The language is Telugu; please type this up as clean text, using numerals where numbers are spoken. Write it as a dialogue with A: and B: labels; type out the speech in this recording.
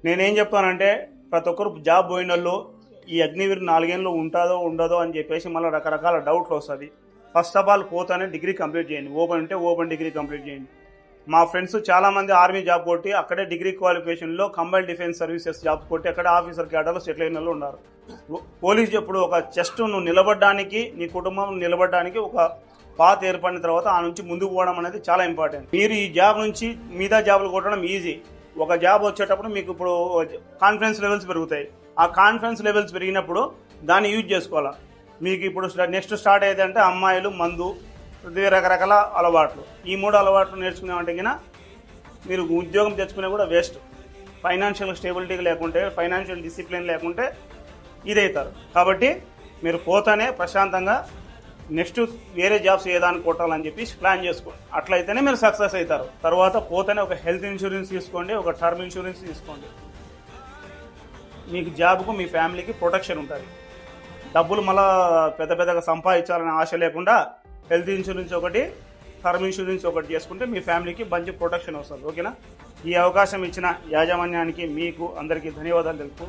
A: నేనేం చెప్తానంటే ప్రతి ఒక్కరు జాబ్ పోయిన వాళ్ళు ఈ అగ్నివీర్ 4 ఏళ్ళు ఉంటుందో ఉండదో అని చెప్పేసి మళ్ళీ రకరకాల డౌట్లు వస్తుంది. ఫస్ట్ ఆఫ్ ఆల్ పోతానే డిగ్రీ కంప్లీట్ చేయండి. ఓపెన్ ఉంటే ఓపెన్ డిగ్రీ కంప్లీట్ చేయండి. మా ఫ్రెండ్స్ చాలామంది ఆర్మీ జాబ్ కొట్టి అక్కడే డిగ్రీ క్వాలిఫికేషన్లో కంబైన్డ్ డిఫెన్స్ సర్వీసెస్ జాబ్ కొట్టి అక్కడ ఆఫీసర్ క్యాడర్లో సెటిల్ అయిన వాళ్ళు ఉన్నారు. పోలీస్ ఎప్పుడు ఒక చెస్ట్ నువ్వు నిలబడడానికి, నీ కుటుంబం నిలబడడానికి ఒక పాత ఏర్పడిన తర్వాత ఆ నుంచి ముందుకు పోవడం అనేది చాలా ఇంపార్టెంట్. మీరు ఈ జాబ్ నుంచి మిగతా జాబ్లు కొట్టడం ఈజీ. ఒక జాబ్ వచ్చేటప్పుడు మీకు ఇప్పుడు కాన్ఫిడెన్స్ లెవెల్స్ పెరుగుతాయి. ఆ కాన్ఫిడెన్స్ లెవెల్స్ పెరిగినప్పుడు దాన్ని యూజ్ చేసుకోవాలా. మీకు ఇప్పుడు నెక్స్ట్ స్టార్ట్ అయ్యేది అంటే అమ్మాయిలు, మందు, రకరకాల అలవాట్లు. ఈ 3 అలవాట్లు నేర్చుకునేవంటే కినా మీరు ఉద్యోగం తెచ్చుకునే కూడా వేస్ట్. ఫైనాన్షియల్ స్టేబిలిటీ లేకుంటే, ఫైనాన్షియల్ డిసిప్లిన్ లేకుంటే ఇదవుతారు. కాబట్టి మీరు పోతానే ప్రశాంతంగా నెక్స్ట్ వేరే జాబ్స్ ఏదాన్ని కొట్టాలని చెప్పి ప్లాన్ చేసుకోండి. అట్లయితేనే మీరు సక్సెస్ అవుతారు. తర్వాత పోతేనే ఒక హెల్త్ ఇన్సూరెన్స్ తీసుకోండి, ఒక టర్మ్ ఇన్సూరెన్స్ తీసుకోండి. మీకు జాబ్కు మీ ఫ్యామిలీకి ప్రొటెక్షన్ ఉంటుంది. డబ్బులు మళ్ళా పెద్దగా సంపాదించాలనే ఆశ లేకుండా హెల్త్ ఇన్సూరెన్స్ ఒకటి, టర్మ్ ఇన్సూరెన్స్ ఒకటి చేసుకుంటే మీ ఫ్యామిలీకి మంచి ప్రొటెక్షన్ వస్తుంది. ఓకేనా? ఈ అవకాశం ఇచ్చిన యాజమాన్యానికి మీకు అందరికీ ధన్యవాదాలు తెలుపు.